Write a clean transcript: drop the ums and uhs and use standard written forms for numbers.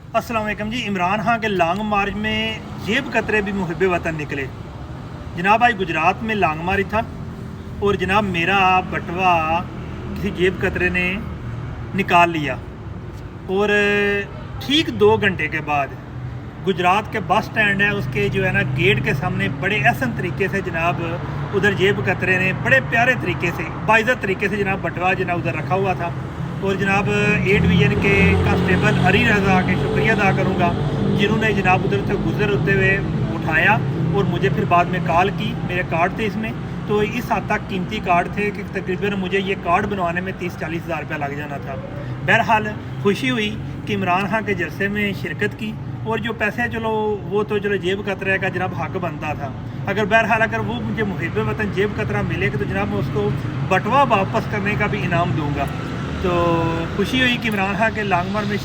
अस्सलाम वालेकुम जी। इमरान खान के लॉन्ग मार्च में जेब कतरे भी मुहिब वतन निकले। जनाब आज गुजरात में लॉन्ग मार्च था और जनाब मेरा बटवा किसी जेब कतरे ने निकाल लिया और ठीक 2 घंटे के बाद गुजरात के बस स्टैंड है उसके जो है ना गेट के सामने बड़े एहसन तरीके से जनाब उधर जेब कतरे ने बड़े प्यारे तरीके से बाइज़्ज़त तरीके से जनाब बटवा जनाब उधर रखा हुआ था। और जनाब ए डिवीज़न के कांस्टेबल अली रज़ा के शुक्रिया अदा करूँगा जिन्होंने जनाब उधर से गुजर होते हुए उठाया और मुझे फिर बाद में कॉल की। मेरे कार्ड थे इसमें, तो इस हद तक कीमती कार्ड थे कि तकरीबन मुझे ये कार्ड बनवाने में 30-40 हज़ार रुपया लग जाना था। बहरहाल खुशी हुई कि इमरान खान के जलसे में शिरकत की और जो पैसे चलो वो तो चलो जेब कतरे का जनाब हक बनता था। अगर बहरहाल अगर वो मुझे मुहिब वतन जेब कतरा मिले तो जनाब मैं उसको बटवा वापस करने का भी इनाम दूंगा। तो खुशी हुई कि इमरान खान के लॉन्ग मार्च में